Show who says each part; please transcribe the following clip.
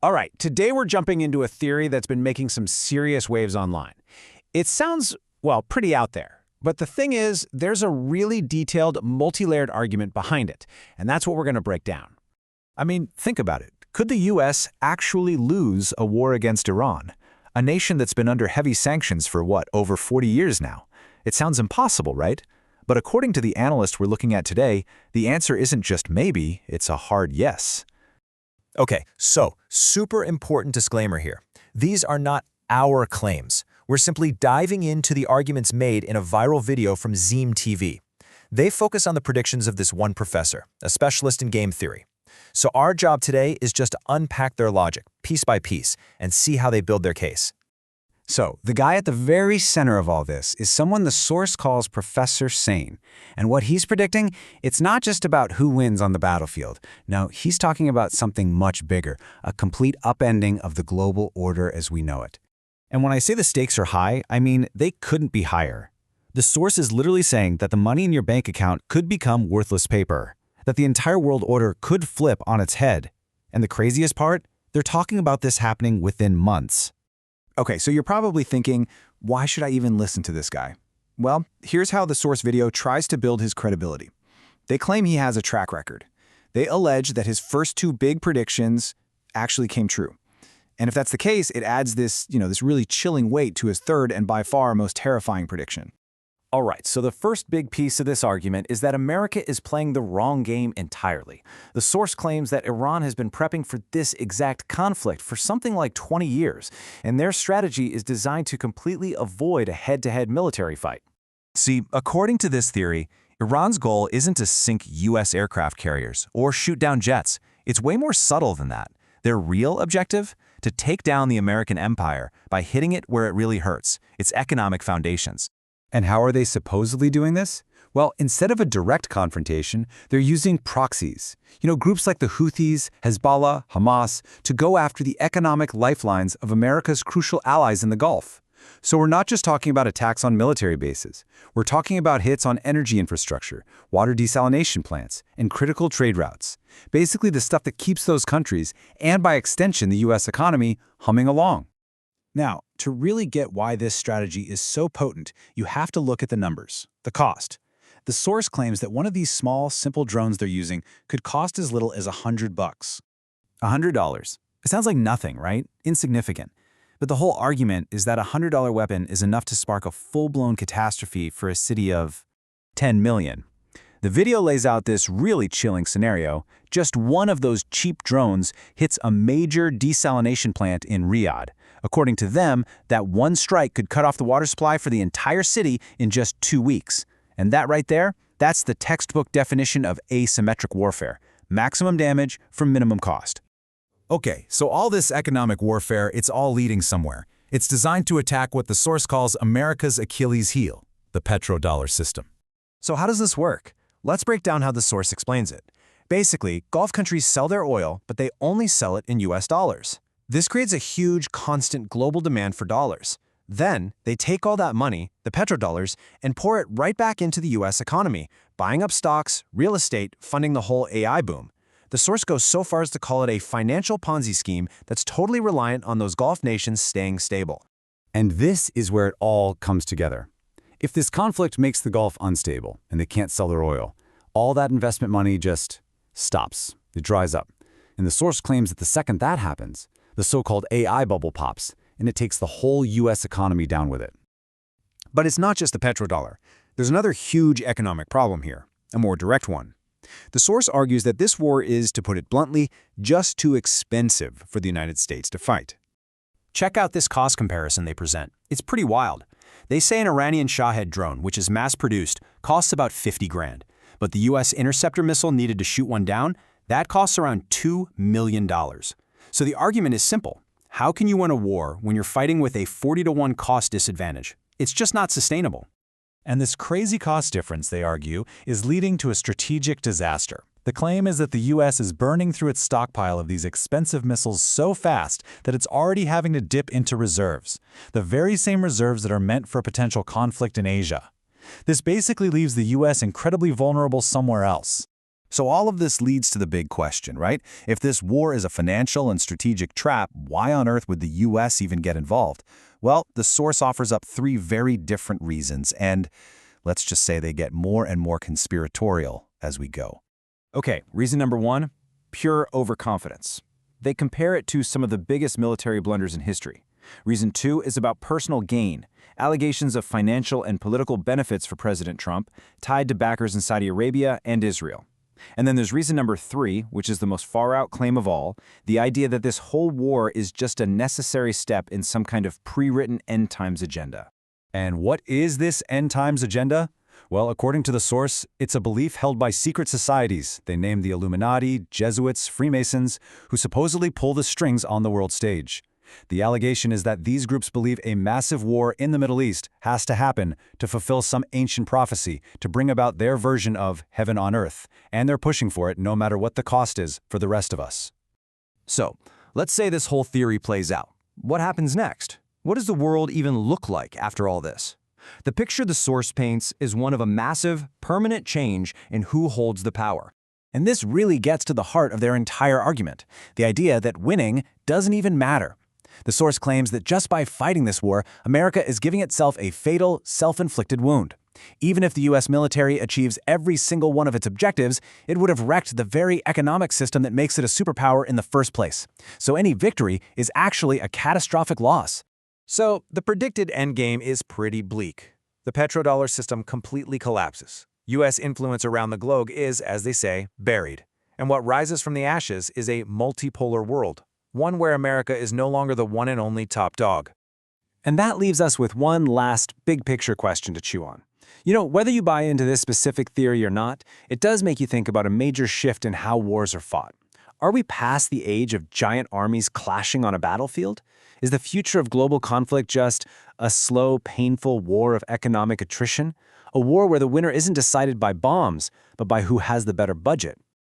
Speaker 1: All right, today we're jumping into a theory that's been making some serious waves online. It sounds, well, pretty out there. But the thing is, there's a really detailed, multi-layered argument behind it, and that's what we're going to break down.
Speaker 2: I mean, think about it. Could the U.S. actually lose a war against Iran? A nation that's been under heavy sanctions for, over 40 years now? It sounds impossible, right? But according to the analyst we're looking at today, the answer isn't just maybe, it's a hard yes.
Speaker 3: Okay, so super important disclaimer here. These are not our claims. We're simply diving into the arguments made in a viral video from Zeem TV. They focus on the predictions of this one professor, a specialist in game theory. So our job today is just to unpack their logic, piece by piece, and see how they build their case.
Speaker 4: So, the guy at the very center of all this is someone the source calls Professor Stein. And what he's predicting, it's not just about who wins on the battlefield. No, he's talking about something much bigger, a complete upending of the global order as we know it.
Speaker 2: And when I say the stakes are high, I mean they couldn't be higher. The source is literally saying that the money in your bank account could become worthless paper, that the entire world order could flip on its head. And the craziest part, they're talking about this happening within months.
Speaker 4: Okay, so you're probably thinking, why should I even listen to this guy? Well, here's how the source video tries to build his credibility. They claim he has a track record. They allege that his first two big predictions actually came true. And if that's the case, it adds this really chilling weight to his third and by far most terrifying prediction.
Speaker 1: All right, so the first big piece of this argument is that America is playing the wrong game entirely. The source claims that Iran has been prepping for this exact conflict for something like 20 years, and their strategy is designed to completely avoid a head-to-head military fight.
Speaker 2: See, according to this theory, Iran's goal isn't to sink U.S. aircraft carriers or shoot down jets. It's way more subtle than that. Their real objective? To take down the American empire by hitting it where it really hurts, its economic foundations.
Speaker 4: And how are they supposedly doing this? Well, instead of a direct confrontation, they're using proxies. Groups like the Houthis, Hezbollah, Hamas, to go after the economic lifelines of America's crucial allies in the Gulf. So we're not just talking about attacks on military bases. We're talking about hits on energy infrastructure, water desalination plants, and critical trade routes. Basically the stuff that keeps those countries, and by extension the U.S. economy, humming along. Now, to really get why this strategy is so potent, you have to look at the numbers, the cost. The source claims that one of these small, simple drones they're using could cost as little as $100. $100. It sounds like nothing, right? Insignificant. But the whole argument is that a $100 weapon is enough to spark a full-blown catastrophe for a city of 10 million. The video lays out this really chilling scenario. Just one of those cheap drones hits a major desalination plant in Riyadh. According to them, that one strike could cut off the water supply for the entire city in just 2 weeks. And that right there, that's the textbook definition of asymmetric warfare. Maximum damage for minimum cost. Okay, so all this economic warfare, it's all leading somewhere. It's designed to attack what the source calls America's Achilles heel, the petrodollar system.
Speaker 3: So how does this work? Let's break down how the source explains it. Basically, Gulf countries sell their oil, but they only sell it in US dollars. This creates a huge, constant global demand for dollars. Then, they take all that money, the petrodollars, and pour it right back into the US economy, buying up stocks, real estate, funding the whole AI boom. The source goes so far as to call it a financial Ponzi scheme that's totally reliant on those Gulf nations staying stable.
Speaker 4: And this is where it all comes together. If this conflict makes the Gulf unstable and they can't sell their oil, all that investment money just stops. It dries up. And the source claims that the second that happens, the so-called AI bubble pops, and it takes the whole U.S. economy down with it.
Speaker 1: But it's not just the petrodollar. There's another huge economic problem here, a more direct one. The source argues that this war is, to put it bluntly, just too expensive for the United States to fight. Check out this cost comparison they present. It's pretty wild. They say an Iranian Shahed drone, which is mass-produced, costs about 50 grand. But the U.S. interceptor missile needed to shoot one down, that costs around $2 million. So the argument is simple. How can you win a war when you're fighting with a 40-to-1 cost disadvantage? It's just not sustainable.
Speaker 2: And this crazy cost difference, they argue, is leading to a strategic disaster. The claim is that the U.S. is burning through its stockpile of these expensive missiles so fast that it's already having to dip into reserves, the very same reserves that are meant for a potential conflict in Asia. This basically leaves the U.S. incredibly vulnerable somewhere else.
Speaker 3: So all of this leads to the big question, right? If this war is a financial and strategic trap, why on earth would the U.S. even get involved? Well, the source offers up three very different reasons, and let's just say they get more and more conspiratorial as we go.
Speaker 1: Okay, reason number one, pure overconfidence. They compare it to some of the biggest military blunders in history. Reason two is about personal gain, allegations of financial and political benefits for President Trump tied to backers in Saudi Arabia and Israel. And then there's reason number three, which is the most far-out claim of all, the idea that this whole war is just a necessary step in some kind of pre-written end times agenda.
Speaker 4: And what is this end times agenda? Well, according to the source, it's a belief held by secret societies. They name the Illuminati, Jesuits, Freemasons, who supposedly pull the strings on the world stage. The allegation is that these groups believe a massive war in the Middle East has to happen to fulfill some ancient prophecy, to bring about their version of heaven on earth, and they're pushing for it no matter what the cost is for the rest of us.
Speaker 3: So, let's say this whole theory plays out. What happens next? What does the world even look like after all this? The picture the source paints is one of a massive, permanent change in who holds the power. And this really gets to the heart of their entire argument, the idea that winning doesn't even matter. The source claims that just by fighting this war, America is giving itself a fatal, self-inflicted wound. Even if the U.S. military achieves every single one of its objectives, it would have wrecked the very economic system that makes it a superpower in the first place. So any victory is actually a catastrophic loss. So the predicted endgame is pretty bleak. The petrodollar system completely collapses. U.S. influence around the globe is, as they say, buried. And what rises from the ashes is a multipolar world, one where America is no longer the one and only top dog.
Speaker 1: And that leaves us with one last big-picture question to chew on. You know, whether you buy into this specific theory or not, it does make you think about a major shift in how wars are fought. Are we past the age of giant armies clashing on a battlefield? Is the future of global conflict just a slow, painful war of economic attrition? A war where the winner isn't decided by bombs, but by who has the better budget?